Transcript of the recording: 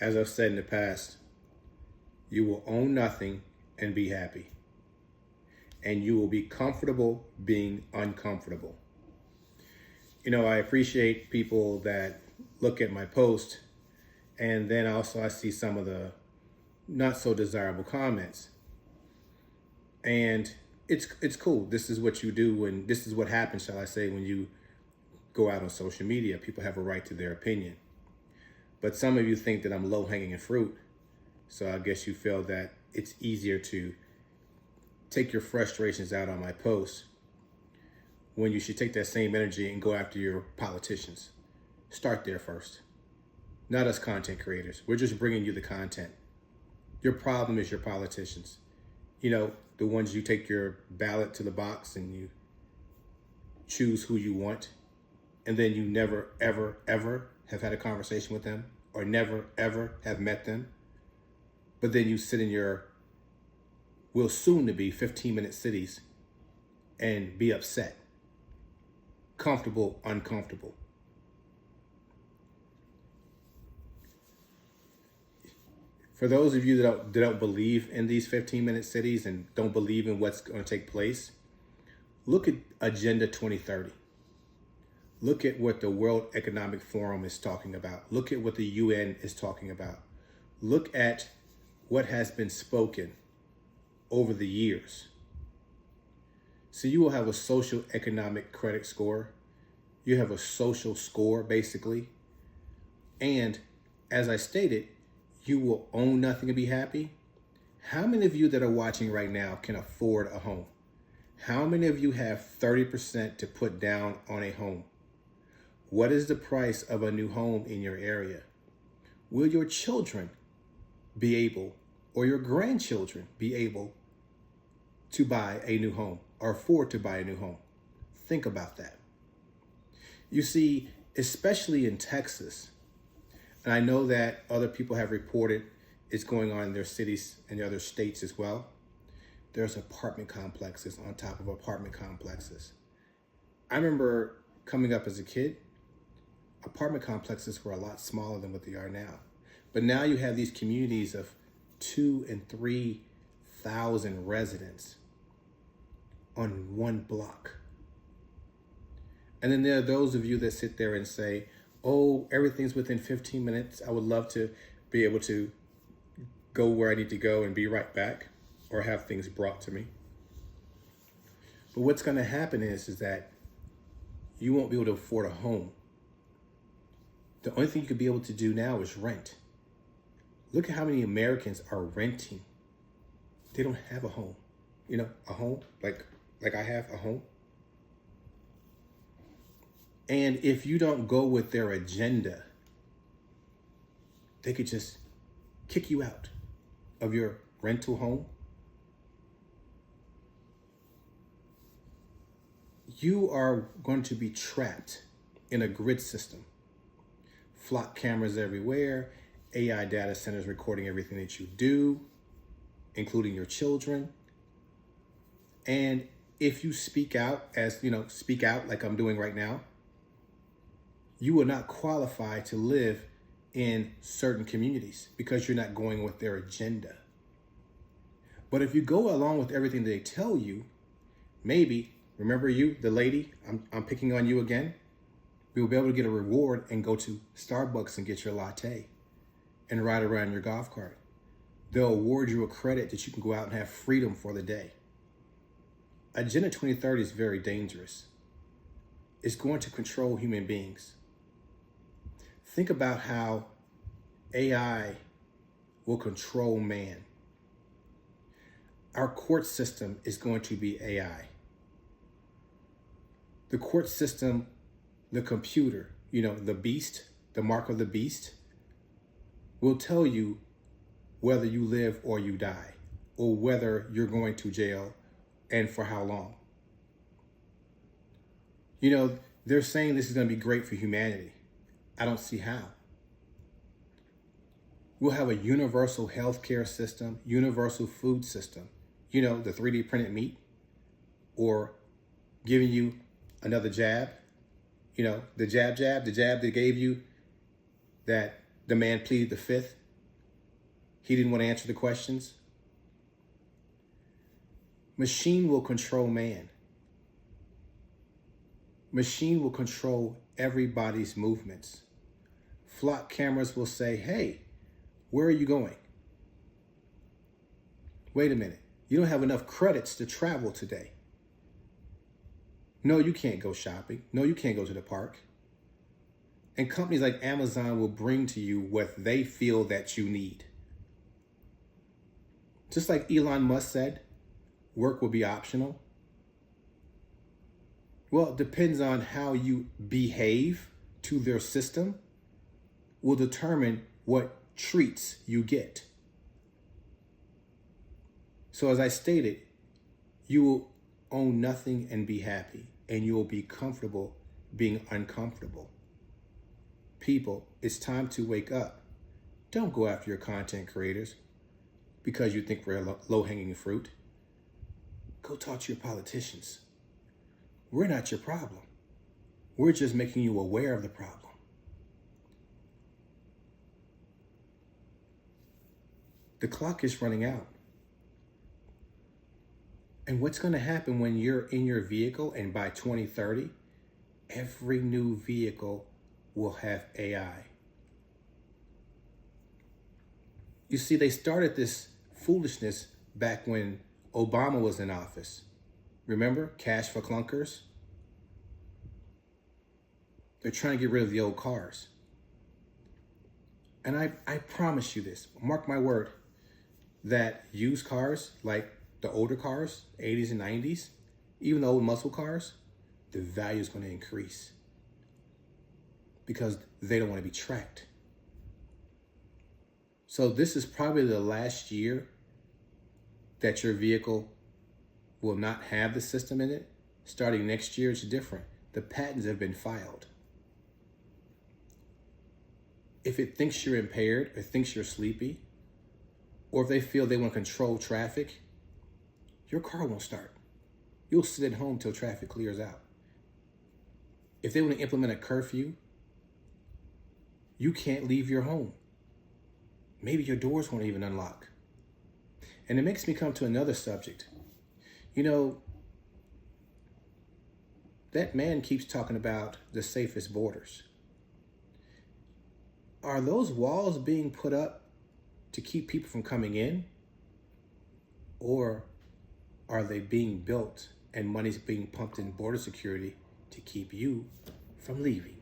As I've said in the past, you will own nothing and be happy. And you will be comfortable being uncomfortable. I appreciate people that look at my post, and then also I see some of the not so desirable comments. And it's cool. This is what you do, and this is what happens, shall I say, when you go out on social media. People have a right to their opinion. But some of you think that I'm low-hanging fruit. So I guess you feel that it's easier to take your frustrations out on my posts when you should take that same energy and go after your politicians. Start there first. Not us content creators. We're just bringing you the content. Your problem is your politicians. The ones you take your ballot to the box and you choose who you want, and then you never, ever, ever have had a conversation with them, or never, ever have met them. But then you sit in your will soon to be 15-minute cities and be upset. Comfortable, uncomfortable. For those of you that don't believe in these 15-minute cities and don't believe in what's going to take place, look at Agenda 2030. Look at what the World Economic Forum is talking about. Look at what the UN is talking about. Look at what has been spoken over the years. So you will have a social economic credit score. You have a social score, basically. And as I stated, you will own nothing and be happy. How many of you that are watching right now can afford a home? How many of you have 30% to put down on a home? What is the price of a new home in your area? Will your children be able, or your grandchildren be able, to buy a new home or afford to buy a new home? Think about that. You see, especially in Texas, and I know that other people have reported it's going on in their cities and the other states as well, there's apartment complexes on top of apartment complexes. I remember coming up as a kid, apartment complexes were a lot smaller than what they are now. But now you have these communities of 2,000 and 3,000 residents on one block. And then there are those of you that sit there and say, oh, everything's within 15 minutes. I would love to be able to go where I need to go and be right back, or have things brought to me. But what's going to happen is that you won't be able to afford a home. The only thing you could be able to do now is rent. Look at how many Americans are renting. They don't have a home. A home, like I have a home. And if you don't go with their agenda, they could just kick you out of your rental home. You are going to be trapped in a grid system. Flock cameras everywhere, AI data centers recording everything that you do, including your children. And if you speak out like I'm doing right now, you will not qualify to live in certain communities because you're not going with their agenda. But if you go along with everything they tell you, maybe, remember you, the lady, I'm picking on you again, you'll be able to get a reward and go to Starbucks and get your latte and ride around your golf cart. They'll award you a credit that you can go out and have freedom for the day. Agenda 2030 is very dangerous. It's going to control human beings. Think about how AI will control man. Our court system is going to be AI. The court system, the computer, the beast, the mark of the beast, will tell you whether you live or you die, or whether you're going to jail and for how long. They're saying this is going to be great for humanity. I don't see how. We'll have a universal healthcare system, universal food system, the 3D printed meat, or giving you another jab, the jab they gave you that the man pleaded the fifth He didn't want to answer the questions. Machine will control man. Machine will control everybody's movements. Flock cameras will say, hey, where are you going? Wait a minute. You don't have enough credits to travel today. No, you can't go shopping. No, you can't go to the park. And companies like Amazon will bring to you what they feel that you need. Just like Elon Musk said, work will be optional. Well, it depends on how you behave to their system will determine what treats you get. So as I stated, you will own nothing and be happy, and you will be comfortable being uncomfortable. People, it's time to wake up. Don't go after your content creators because you think we're low-hanging fruit. Go talk to your politicians. We're not your problem. We're just making you aware of the problem. The clock is running out. And what's going to happen when you're in your vehicle and by 2030, every new vehicle will have AI. You see, they started this foolishness back when Obama was in office. Remember, cash for clunkers? They're trying to get rid of the old cars. And I promise you this, mark my word, that used cars, like the older cars, 80s and 90s, even the old muscle cars, the value is going to increase because they don't want to be tracked. So this is probably the last year that your vehicle will not have the system in it. Starting next year, it's different. The patents have been filed. If it thinks you're impaired, or thinks you're sleepy, or if they feel they want to control traffic, your car won't start. You'll sit at home till traffic clears out. If they want to implement a curfew, you can't leave your home. Maybe your doors won't even unlock. And it makes me come to another subject. You know, that man keeps talking about the safest borders. Are those walls being put up to keep people from coming in? Or are they being built and money's being pumped in border security to keep you from leaving?